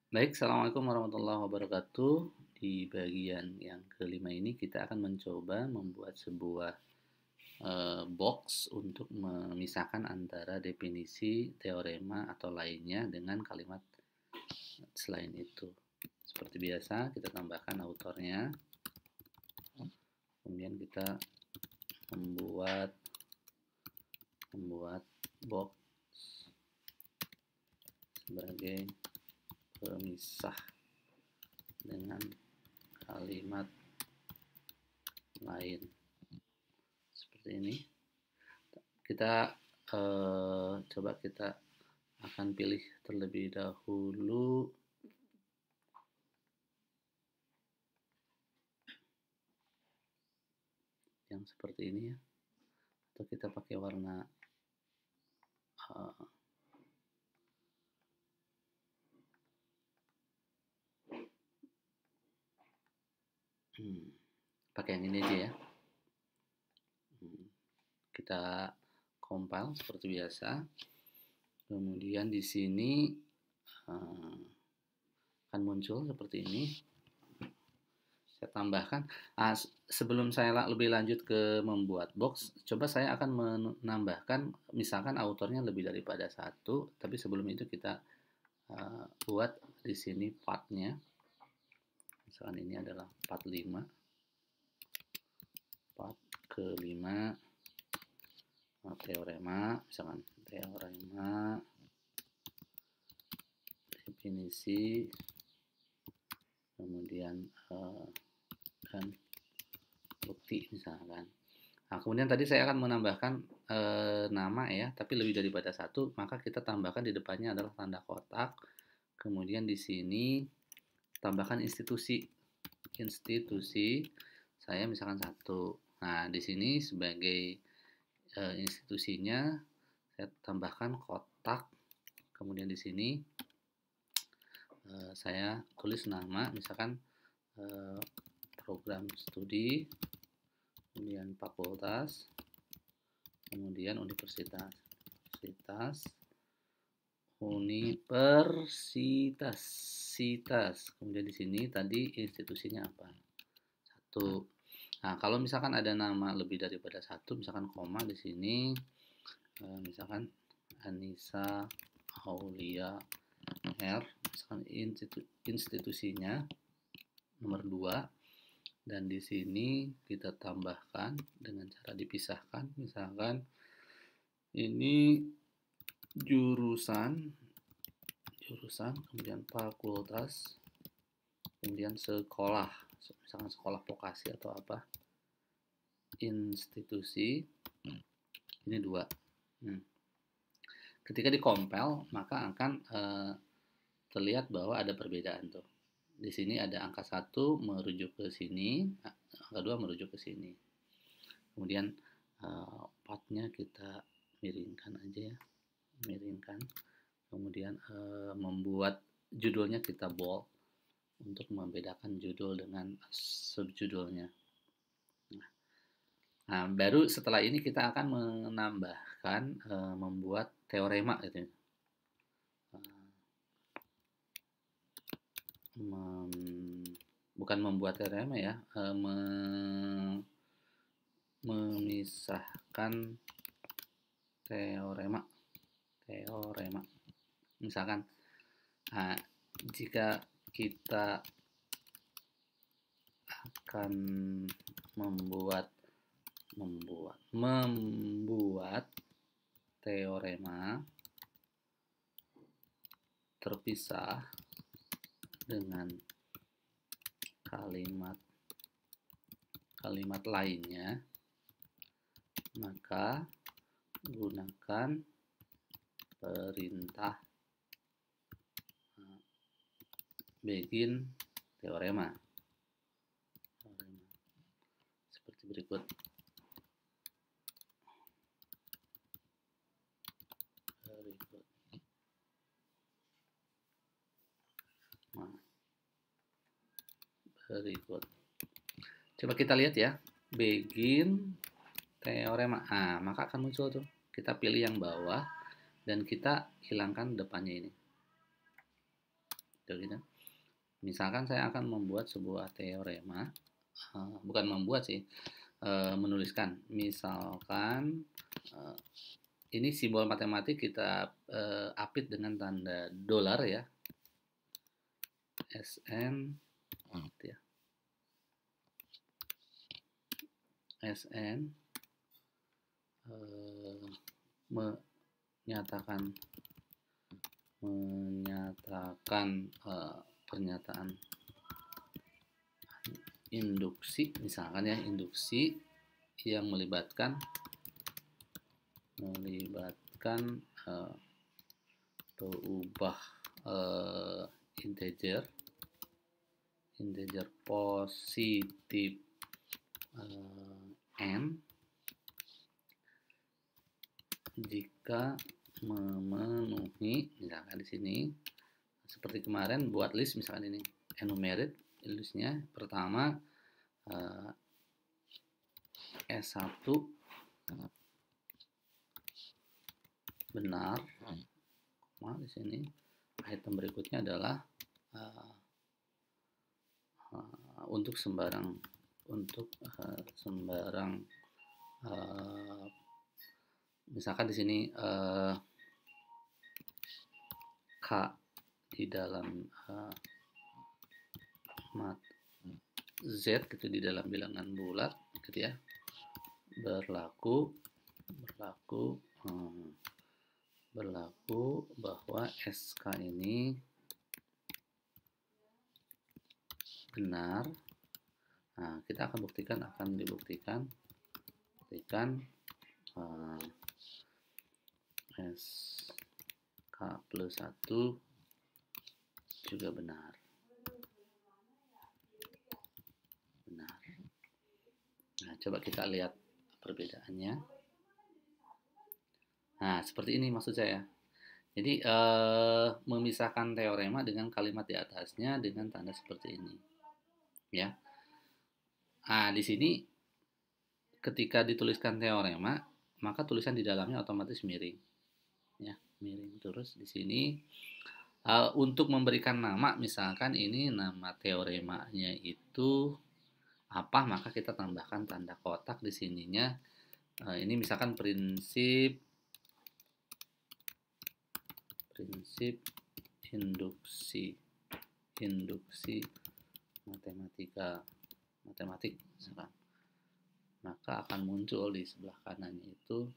Baik, Assalamualaikum warahmatullahi wabarakatuh. Di bagian yang kelima ini kita akan mencoba membuat sebuah box untuk memisahkan antara definisi teorema atau lainnya dengan kalimat selain itu. Seperti biasa, kita tambahkan autornya, kemudian kita membuat membuat box sebagai pemisah dengan kalimat lain seperti ini. Kita coba kita akan pilih terlebih dahulu yang seperti ini ya, atau kita pakai warna uh, pakai yang ini aja ya. Kita compile seperti biasa. Kemudian di sini akan muncul seperti ini. Saya tambahkan. Sebelum saya lebih lanjut ke membuat box, coba saya akan menambahkan, misalkan autornya lebih daripada satu, tapi sebelum itu kita buat di sini partnya. Misalkan ini adalah part 5, part ke-5, teorema, misalkan teorema definisi, kemudian dan bukti misalkan. Nah, kemudian tadi saya akan menambahkan nama ya, tapi lebih daripada satu, maka kita tambahkan di depannya adalah tanda kotak. Kemudian di sini tambahkan institusi. Institusi saya misalkan satu. Nah, di sini sebagai institusinya saya tambahkan kotak. Kemudian di sini saya tulis nama, misalkan program studi, kemudian fakultas, kemudian universitas, universitas. Kemudian di sini tadi institusinya apa? Satu. Nah, kalau misalkan ada nama lebih daripada satu, misalkan koma di sini, misalkan Anissa Aulia R, misalkan institusinya nomor 2, dan di sini kita tambahkan dengan cara dipisahkan, misalkan ini jurusan, kemudian fakultas, kemudian sekolah, misalkan sekolah vokasi atau apa, institusi, ini 2. Ketika di-compile, maka akan terlihat bahwa ada perbedaan tuh. Di sini ada angka 1 merujuk ke sini, angka 2 merujuk ke sini. Kemudian partnya kita miringkan aja ya, miringkan. Kemudian membuat judulnya kita bold untuk membedakan judul dengan subjudulnya. Nah, baru setelah ini kita akan menambahkan membuat teorema gitu ya. Bukan membuat teorema ya, memisahkan teorema. Misalkan, jika kita akan membuat teorema terpisah dengan kalimat lainnya, maka gunakan perintah begin teorema seperti berikut. Berikut. Coba kita lihat ya, begin teorema. Maka akan muncul tuh. Kita pilih yang bawah dan kita hilangkan depannya ini. gitu. Misalkan saya akan membuat sebuah teorema, bukan membuat sih, menuliskan. Misalkan ini simbol matematik kita apit dengan tanda dolar ya, SN ya. SN menyatakan pernyataan induksi, misalkan ya, induksi yang melibatkan berubah integer positif n jika memenuhi, misalkan di sini seperti kemarin buat list, misalkan ini enumerate, listnya pertama S1 benar, di sini item berikutnya adalah untuk sembarang misalkan di sini K di dalam Z gitu, di dalam bilangan bulat gitu ya, berlaku bahwa SK ini benar. Nah, kita akan dibuktikan SK plus 1 juga benar. Nah, coba kita lihat perbedaannya. Nah, seperti ini maksud saya. Jadi, memisahkan teorema dengan kalimat di atasnya dengan tanda seperti ini. Ya. Nah, di sini ketika dituliskan teorema, maka tulisan di dalamnya otomatis miring. Ya, miring terus di sini. Untuk memberikan nama, misalkan ini nama teoremanya itu apa, maka kita tambahkan tanda kotak di sininya. Ini misalkan prinsip induksi matematik misalkan. Maka akan muncul di sebelah kanannya itu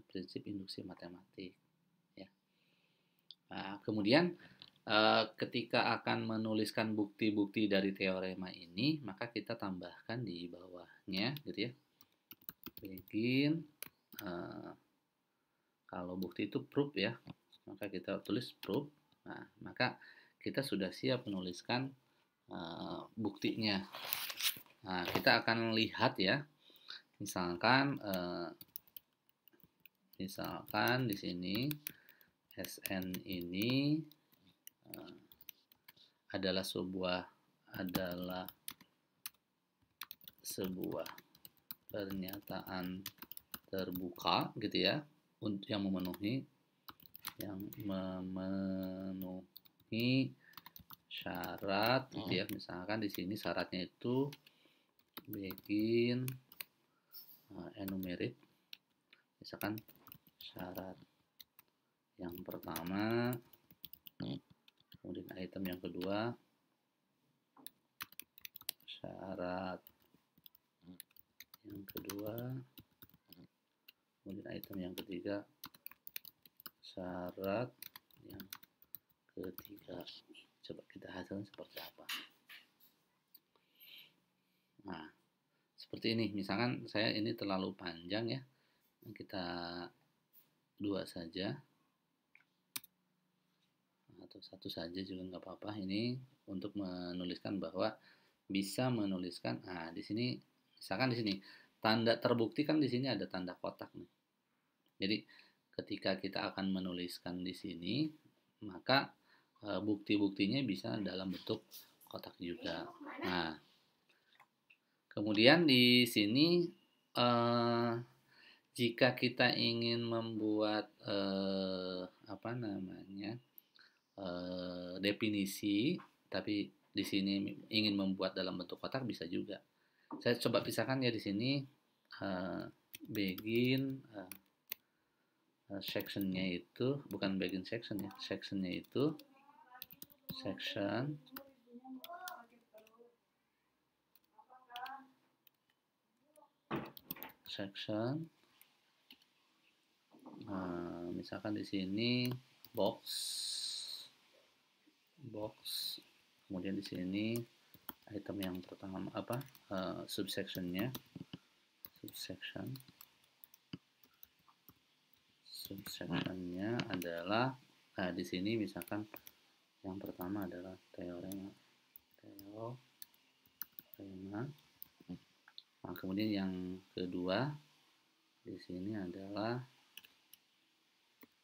prinsip induksi matematik ya. Nah, kemudian ketika akan menuliskan bukti-bukti dari teorema ini, maka kita tambahkan di bawahnya gitu ya. Begin kalau bukti itu proof ya, maka kita tulis proof. Nah, maka kita sudah siap menuliskan buktinya. Nah, kita akan lihat ya. Misalkan di sini SN ini adalah sebuah pernyataan terbuka gitu ya, yang memenuhi syarat gitu ya. Misalkan di sini syaratnya itu begin enumerate, misalkan syarat yang pertama, kemudian item yang kedua, syarat yang kedua, kemudian item yang ketiga, syarat yang ketiga. Coba kita hasilkan seperti apa. Nah, seperti ini. Misalkan saya ini terlalu panjang ya, kita 2 saja atau 1 saja juga nggak apa-apa. Ini untuk menuliskan bahwa bisa menuliskan. Nah, di sini misalkan di sini tanda terbukti kan, di sini ada tanda kotak nih. Jadi ketika kita akan menuliskan di sini, maka bukti-buktinya bisa dalam bentuk kotak juga. Nah, kemudian di sini jika kita ingin membuat definisi, tapi di sini ingin membuat dalam bentuk kotak bisa juga. Saya coba pisahkan ya di sini, begin sectionnya itu bukan begin section ya, sectionnya itu section misalkan di sini box, kemudian di sini item yang pertama apa, subsectionnya adalah di sini misalkan yang pertama adalah teorema. Nah, kemudian yang kedua di sini adalah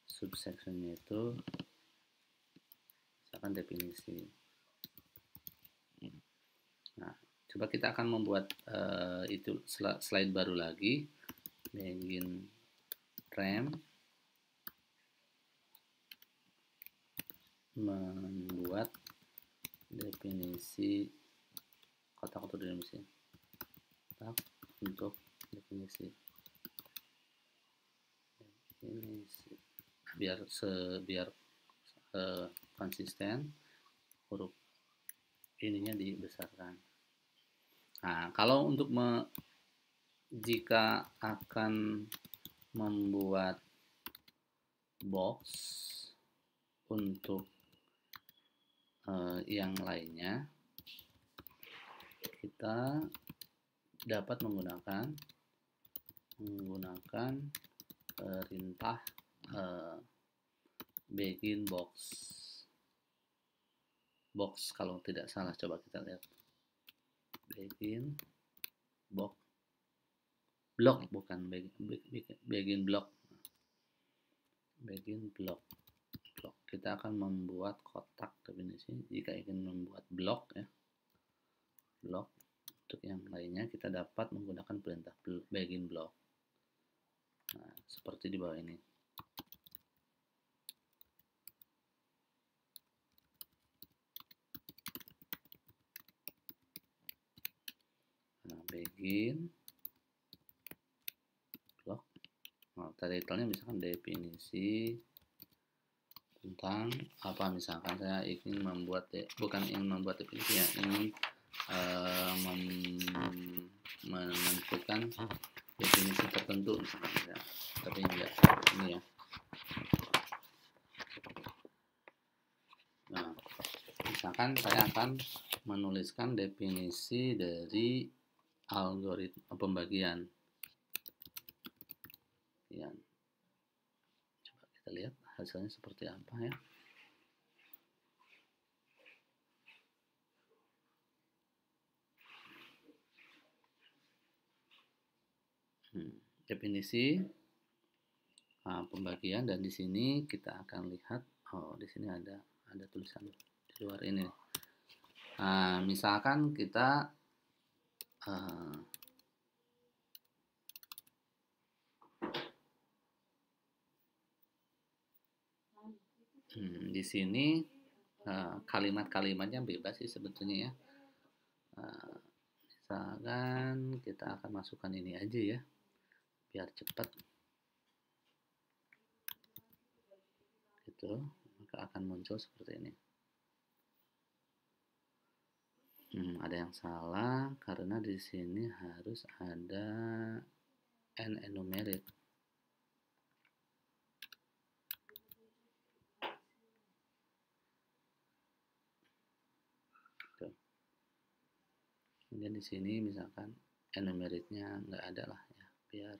subsectionnya itu misalkan definisi. Nah, coba kita akan membuat itu slide baru lagi, begin rem, membuat definisi kotak untuk definisi biar konsisten, huruf ininya dibesarkan. Nah, kalau untuk jika akan membuat box untuk yang lainnya, kita dapat menggunakan perintah begin box kalau tidak salah. Coba kita lihat, begin box block, bukan begin block. Kita akan membuat kotak definisi jika ingin membuat blok ya, blok. Untuk yang lainnya kita dapat menggunakan perintah begin block. Nah, seperti di bawah ini. Nah, begin block. Nah, title-nya misalkan definisi tentang apa, misalkan saya ingin membuat definisi ya, ingin menentukan definisi tertentu misalkan ya, tapi enggak ini ya. Nah, misalkan saya akan menuliskan definisi dari algoritma pembagian ya. Coba kita lihat hasilnya seperti apa ya. Definisi pembagian, dan di sini kita akan lihat, di sini ada tulisan di luar ini. Misalkan kita di sini kalimat-kalimatnya bebas sih sebetulnya ya. Misalkan kita akan masukkan ini aja ya, biar cepat. Gitu, maka akan muncul seperti ini. Ada yang salah karena di sini harus ada n enumerate. Kemudian di sini misalkan enumerate-nya nggak ada lah ya, biar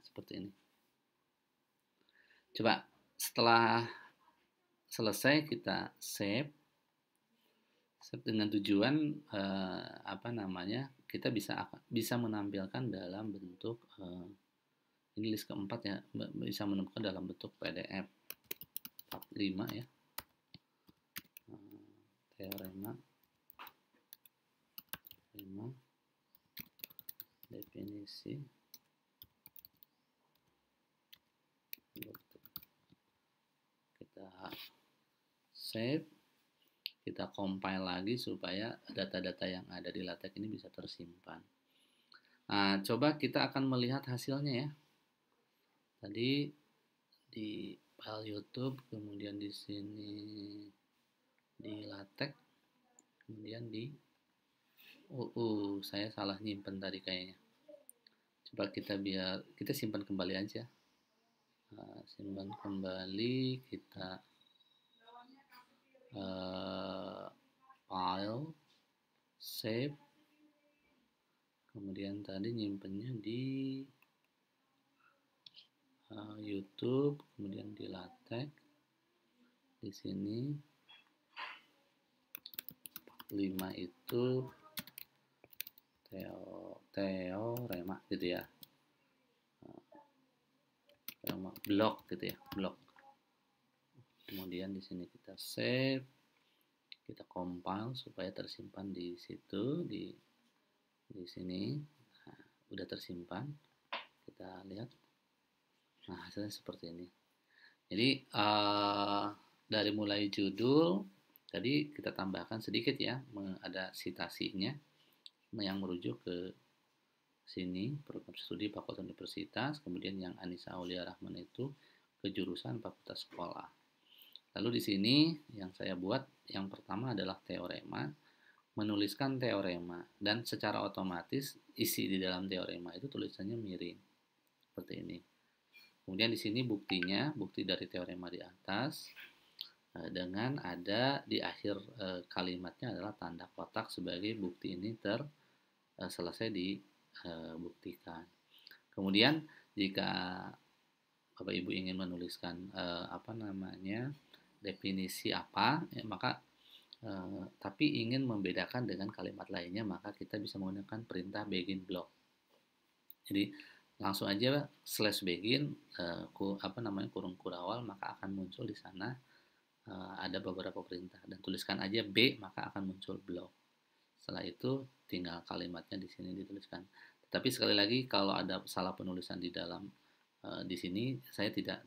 seperti ini. Coba setelah selesai kita save dengan tujuan kita bisa menampilkan dalam bentuk ini list keempat ya, bisa menemukan dalam bentuk PDF tab 5 ya, teorema definisi save, kita compile lagi supaya data-data yang ada di LaTeX ini bisa tersimpan. Nah, coba kita akan melihat hasilnya ya. Tadi di file YouTube, kemudian di sini di LaTeX, kemudian di saya salah nyimpen tadi kayaknya. Coba kita simpan kembali aja. Simpan kembali, kita file, save, kemudian tadi nyimpennya di YouTube, kemudian di LaTeX, di sini 5 itu teorema gitu ya, blok gitu ya, blok. Kemudian di sini kita save, kita compile supaya tersimpan di situ, di sini. Nah, udah tersimpan, kita lihat. Nah, hasilnya seperti ini. Jadi dari mulai judul tadi kita tambahkan sedikit ya, ada citasinya yang merujuk ke sini, program studi Fakultas Universitas, kemudian yang Anissa Aulia Rahman itu ke jurusan Fakultas Sekolah. Lalu di sini yang saya buat yang pertama adalah teorema, menuliskan teorema, dan secara otomatis isi di dalam teorema itu tulisannya miring seperti ini. Kemudian di sini buktinya, bukti dari teorema di atas, dengan ada di akhir kalimatnya adalah tanda kotak sebagai bukti ini selesai dibuktikan. Kemudian jika Bapak Ibu ingin menuliskan definisi apa, ya, maka tapi ingin membedakan dengan kalimat lainnya, maka kita bisa menggunakan perintah begin block. Jadi langsung aja slash begin kurung kurawal, maka akan muncul di sana ada beberapa perintah, dan tuliskan aja B, maka akan muncul block. Setelah itu tinggal kalimatnya di sini dituliskan. Tapi sekali lagi kalau ada salah penulisan di dalam di sini, saya tidak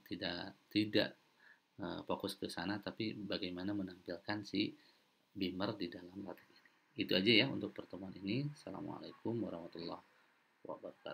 fokus ke sana, tapi bagaimana menampilkan si Beamer di dalam LaTeX ini. Itu aja ya untuk pertemuan ini. Assalamualaikum warahmatullahi wabarakatuh.